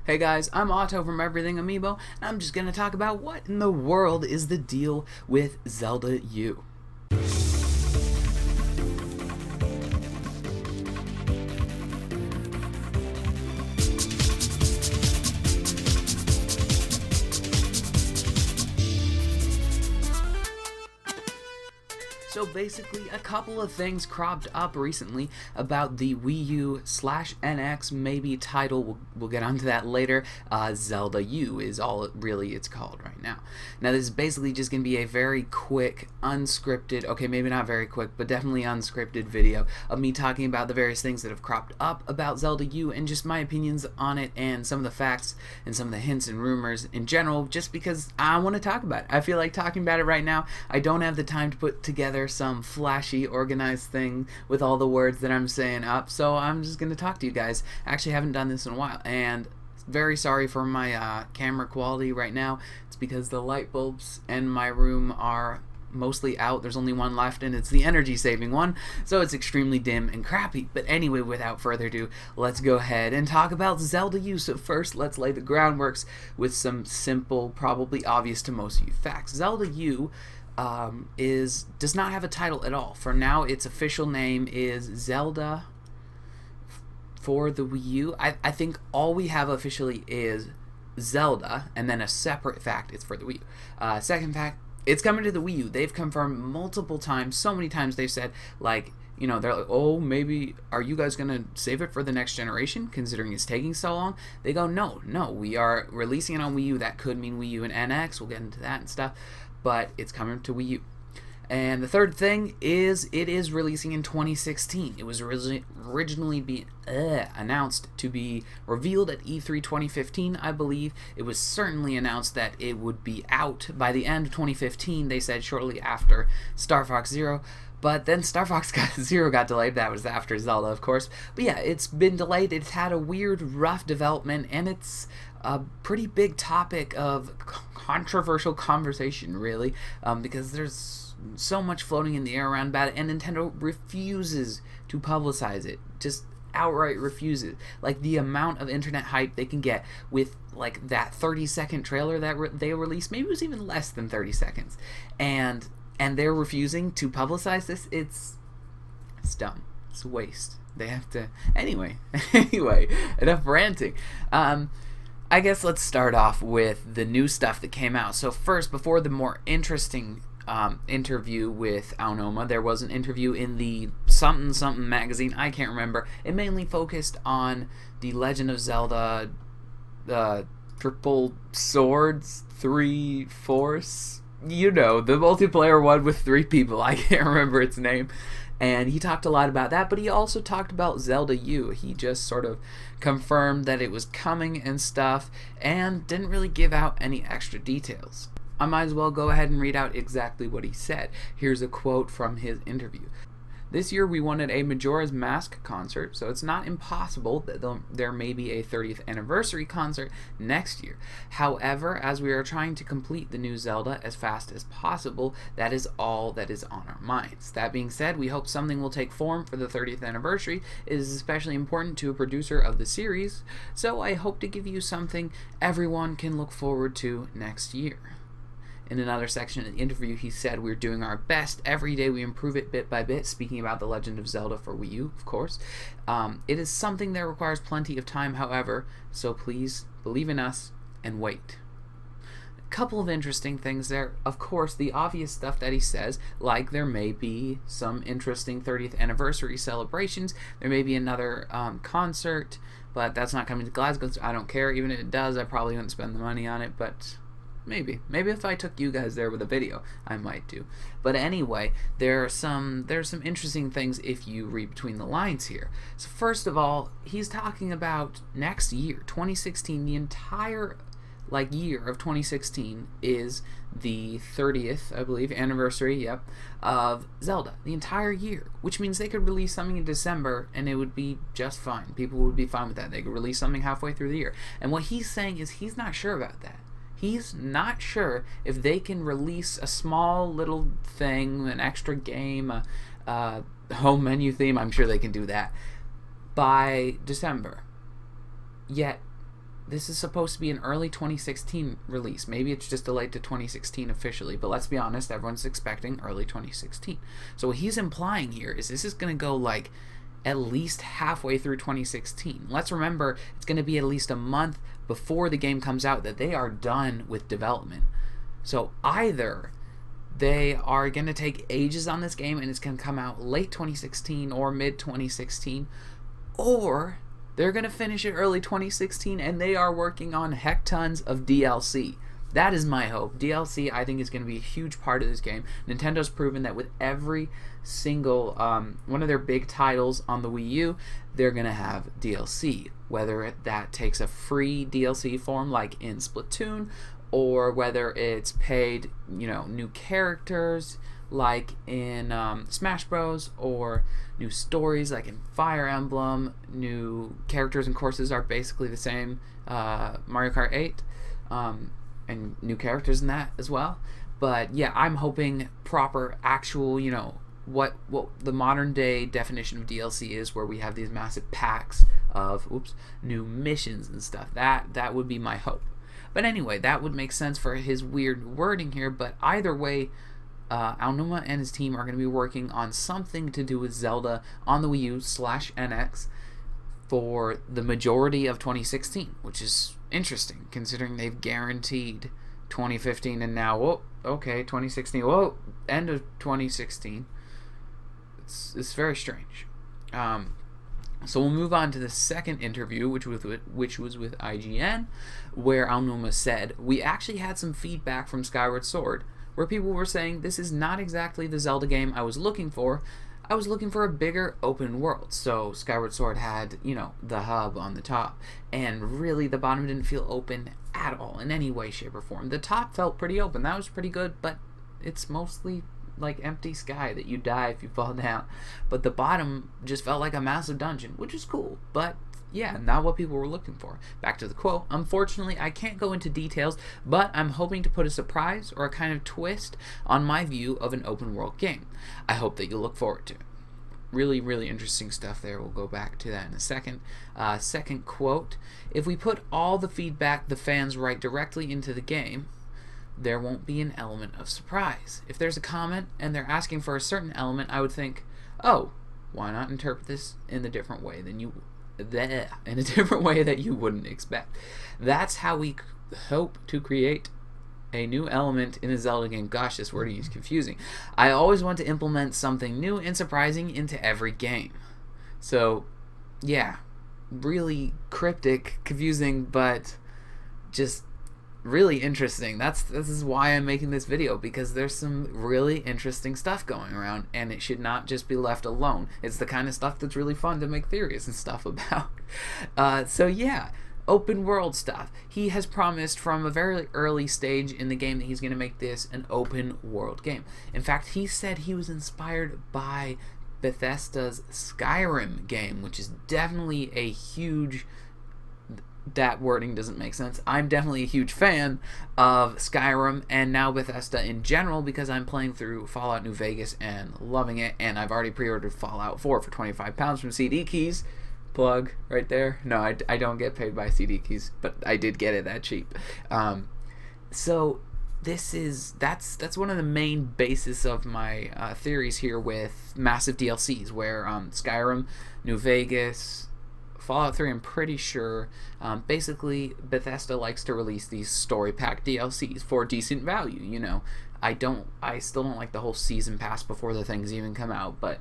Hey guys, I'm Otto from Everything Amiibo, and I'm just going to talk about what in the world is the deal with Zelda U. So basically, a couple of things cropped up recently about the Wii U / NX maybe title. We'll get onto that later. Zelda U is all really it's called right now. Now this is basically just going to be a very quick, unscripted, okay, maybe not very quick, but definitely unscripted video of me talking about the various things that have cropped up about Zelda U and just my opinions on it and some of the facts and some of the hints and rumors in general, just because I want to talk about it. I feel like talking about it right now. I don't have the time to put together some flashy organized thing with all the words that I'm saying up, so I'm just gonna talk to you guys. I actually haven't done this in a while, and very sorry for my camera quality right now. It's because the light bulbs in my room are mostly out. There's only one left, and it's the energy saving one, so it's extremely dim and crappy. But anyway, without further ado, let's go ahead and talk about Zelda U. So first, let's lay the groundworks with some simple, probably obvious to most of you facts. Zelda U does not have a title at all. For now, its official name is Zelda for the Wii U. I think all we have officially is Zelda, and then a separate fact, it's for the Wii U. Second fact, it's coming to the Wii U. They've confirmed multiple times, so many times they've said, like, you know, they're like, oh, maybe, are you guys going to save it for the next generation, considering it's taking so long? They go, no, we are releasing it on Wii U. That could mean Wii U and NX. We'll get into that and stuff. But it's coming to Wii U. And the third thing is it is releasing in 2016. It was originally announced to be revealed at E3 2015, I believe. It was certainly announced that it would be out by the end of 2015, they said, shortly after Star Fox Zero. But then Star Fox Zero got delayed. That was after Zelda, of course. But yeah, it's been delayed. It's had a weird, rough development, and it's a pretty big topic of controversial conversation, really, because there's so much floating in the air around about it, and Nintendo refuses to publicize it. Just outright refuses. Like, the amount of internet hype they can get with, like, that 30-second trailer that they released, maybe it was even less than 30 seconds, and they're refusing to publicize this. It's dumb. It's a waste. They have to... Anyway, enough ranting. I guess let's start off with the new stuff that came out. So first, before the more interesting interview with Aonuma, there was an interview in the something magazine. I can't remember. It mainly focused on the Legend of Zelda, Triple Swords, 3 Force. You know, the multiplayer one with 3 people. I can't remember its name. And he talked a lot about that, but he also talked about Zelda U. He just sort of confirmed that it was coming and stuff, and didn't really give out any extra details. I might as well go ahead and read out exactly what he said. Here's a quote from his interview. This year we wanted a Majora's Mask concert, so it's not impossible that there may be a 30th anniversary concert next year. However, as we are trying to complete the new Zelda as fast as possible, that is all that is on our minds. That being said, we hope something will take form for the 30th anniversary. It is especially important to a producer of the series, so I hope to give you something everyone can look forward to next year. In another section of the interview, he said, we're doing our best. Every day we improve it bit by bit, speaking about The Legend of Zelda for Wii U, of course. It is something that requires plenty of time, however, so please believe in us and wait. A couple of interesting things there. Of course, the obvious stuff that he says, like there may be some interesting 30th anniversary celebrations. There may be another concert, but that's not coming to Glasgow. So I don't care. Even if it does, I probably wouldn't spend the money on it, but... Maybe if I took you guys there with a video, I might do. But anyway, there's some interesting things if you read between the lines here. So first of all, he's talking about next year, 2016. The entire year of 2016 is the 30th, I believe, anniversary, of Zelda. The entire year, which means they could release something in December and it would be just fine. People would be fine with that. They could release something halfway through the year. And what he's saying is he's not sure about that. He's not sure if they can release a small little thing, an extra game, a home menu theme. I'm sure they can do that by December. Yet this is supposed to be an early 2016 release. Maybe it's just delayed to 2016 officially, but let's be honest, everyone's expecting early 2016. So what he's implying here is this is going to go like at least halfway through 2016. Let's remember, it's going to be at least a month before the game comes out that they are done with development. So either they are going to take ages on this game and it's going to come out late 2016 or mid 2016, or they're going to finish it early 2016 and they are working on heck tons of DLC. That is my hope. DLC, I think, is going to be a huge part of this game. Nintendo's proven that with every single one of their big titles on the Wii U, they're going to have DLC. Whether that takes a free DLC form like in Splatoon, or whether it's paid, new characters like in Smash Bros, or new stories like in Fire Emblem. New characters and courses are basically the same. Mario Kart 8, and new characters in that as well. But yeah, I'm hoping proper, actual, what the modern day definition of DLC is, where we have these massive packs of new missions and stuff. That would be my hope. But anyway, that would make sense for his weird wording here. But either way, Aonuma and his team are going to be working on something to do with Zelda on the Wii U/NX for the majority of 2016, which is interesting considering they've guaranteed 2015 and now, 2016, end of 2016. It's very strange. So we'll move on to the second interview, which was with IGN, where Aonuma said, "We actually had some feedback from Skyward Sword, where people were saying this is not exactly the Zelda game I was looking for. I was looking for a bigger open world." So Skyward Sword had, the hub on the top, and really the bottom didn't feel open at all in any way, shape, or form. The top felt pretty open. That was pretty good, but it's mostly like empty sky that you die if you fall down. But the bottom just felt like a massive dungeon, which is cool, but yeah, not what people were looking for. Back to the quote, "Unfortunately, I can't go into details, but I'm hoping to put a surprise or a kind of twist on my view of an open world game. I hope that you'll look forward to it." Really, really interesting stuff there. We'll go back to that in a second. Second quote, "If we put all the feedback the fans write directly into the game, there won't be an element of surprise. If there's a comment and they're asking for a certain element, I would think, oh, why not interpret this in a different way that you wouldn't expect. That's how we hope to create a new element in a Zelda game." Gosh, this wording is confusing. "I always want to implement something new and surprising into every game." So, yeah, really cryptic, confusing, but just really interesting. This is why I'm making this video, because there's some really interesting stuff going around, and it should not just be left alone. It's the kind of stuff that's really fun to make theories and stuff about. So yeah, open world stuff. He has promised from a very early stage in the game that he's going to make this an open world game. In fact, he said he was inspired by Bethesda's Skyrim game, which is definitely a huge... That wording doesn't make sense. I'm definitely a huge fan of Skyrim and now Bethesda in general, because I'm playing through Fallout New Vegas and loving it, and I've already pre-ordered Fallout 4 for £25 from CD Keys. Plug right there. No, I don't get paid by CD Keys, but I did get it that cheap. So that's one of the main basis of my theories here with massive DLCs, where Skyrim, New Vegas, Fallout 3, I'm pretty sure. Basically, Bethesda likes to release these story pack DLCs for decent value. I still don't like the whole season pass before the things even come out, but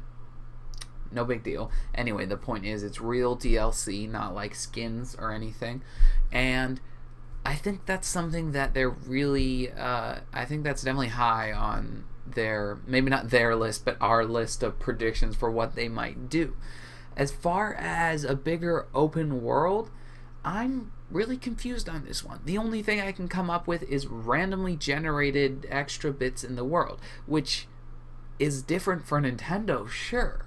no big deal. Anyway, the point is, it's real DLC, not like skins or anything. And I think that's something that they're really, I think that's definitely high on their, maybe not their list, but our list of predictions for what they might do. As far as a bigger open world, I'm really confused on this one. The only thing I can come up with is randomly generated extra bits in the world, which is different for Nintendo, sure,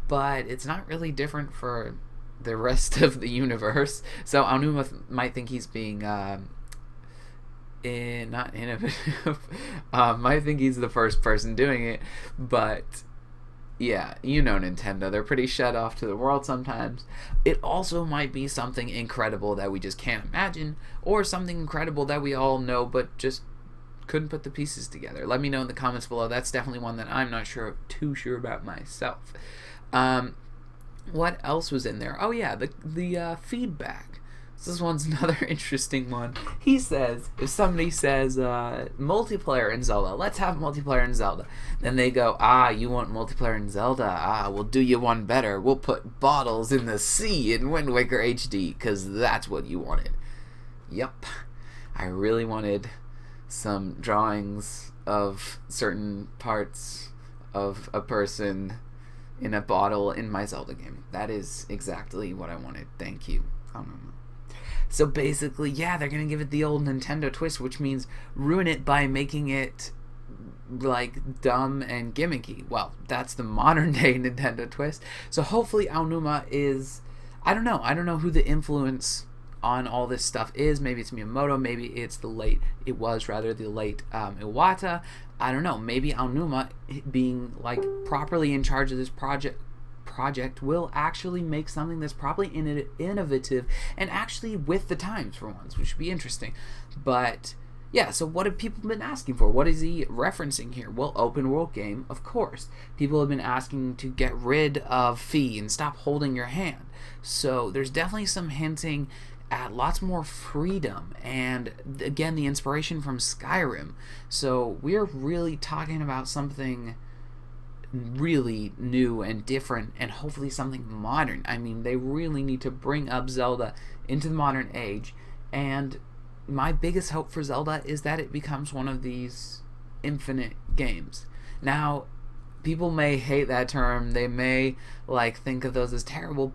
but it's not really different for the rest of the universe. So Aonuma might think he's being not innovative. Might think he's the first person doing it, but Yeah, you know Nintendo. They're pretty shut off to the world sometimes. It also might be something incredible that we just can't imagine, or something incredible that we all know but just couldn't put the pieces together. Let me know in the comments below. That's definitely one that I'm not too sure about myself. What else was in there? Oh yeah, the feedback. So this one's another interesting one. He says, if somebody says multiplayer in Zelda, let's have multiplayer in Zelda, then they go, you want multiplayer in Zelda? We'll do you one better. We'll put bottles in the sea in Wind Waker HD, because that's what you wanted. Yep, I really wanted some drawings of certain parts of a person in a bottle in my Zelda game. That is exactly what I wanted. Thank you. So basically, yeah, they're gonna give it the old Nintendo twist, which means ruin it by making it like dumb and gimmicky. Well, that's the modern day Nintendo twist. So hopefully Aonuma is, I don't know who the influence on all this stuff is. Maybe it's Miyamoto, maybe it's the late Iwata. I don't know. Maybe Aonuma being like properly in charge of this project will actually make something that's probably innovative and actually with the times for once, which would be interesting. But yeah, so what have people been asking for? What is he referencing here? Well, open world game, of course. People have been asking to get rid of Fee and stop holding your hand. So there's definitely some hinting at lots more freedom, and again, the inspiration from Skyrim. So we're really talking about something really new and different, and hopefully something modern. I mean, they really need to bring up Zelda into the modern age, and my biggest hope for Zelda is that it becomes one of these infinite games. Now, people may hate that term, they may like think of those as terrible,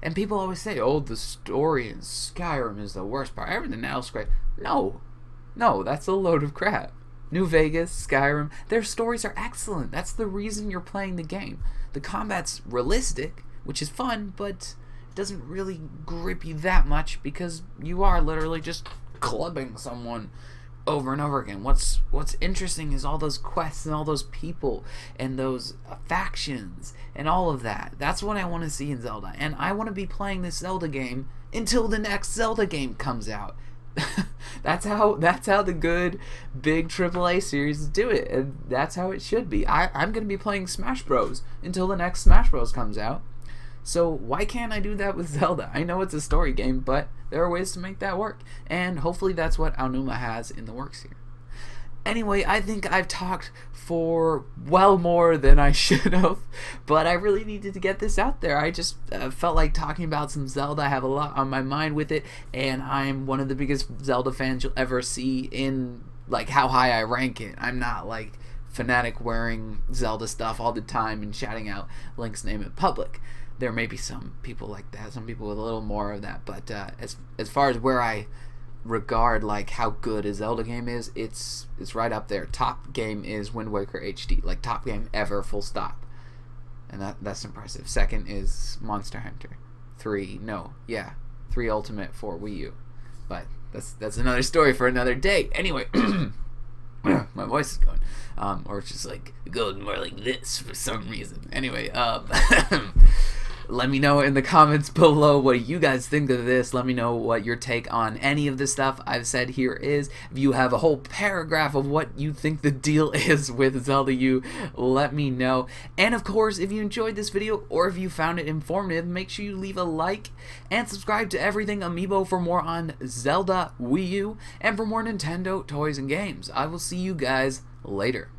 and people always say, oh, the story in Skyrim is the worst part, everything else is great. No, that's a load of crap. New Vegas, Skyrim, their stories are excellent. That's the reason you're playing the game. The combat's realistic, which is fun, but it doesn't really grip you that much because you are literally just clubbing someone over and over again. What's interesting is all those quests and all those people and those factions and all of that. That's what I want to see in Zelda, and I want to be playing this Zelda game until the next Zelda game comes out. That's how the good big AAA series do it, and that's how it should be. I'm gonna be playing Smash Bros until the next Smash Bros comes out. So why can't I do that with Zelda? I know it's a story game, but there are ways to make that work, and hopefully that's what Aonuma has in the works here. Anyway, I think I've talked for well more than I should have, but I really needed to get this out there. I just felt like talking about some Zelda. I have a lot on my mind with it, and I'm one of the biggest Zelda fans you'll ever see in like how high I rank it. I'm not like fanatic wearing Zelda stuff all the time and shouting out Link's name in public. There may be some people like that, some people with a little more of that, but as far as where I regard like how good a Zelda game is, it's right up there. Top game is Wind Waker HD, like top game ever, full stop, and that's impressive. Second is Monster Hunter. 3 Ultimate for Wii U, but that's another story for another day. Anyway, my voice is going, or it's just like going more like this for some reason. Anyway, let me know in the comments below what you guys think of this. Let me know what your take on any of the stuff I've said here is. If you have a whole paragraph of what you think the deal is with Zelda U, let me know. And of course, if you enjoyed this video or if you found it informative, make sure you leave a like and subscribe to Everything Amiibo for more on Zelda, Wii U, and for more Nintendo toys and games. I will see you guys later.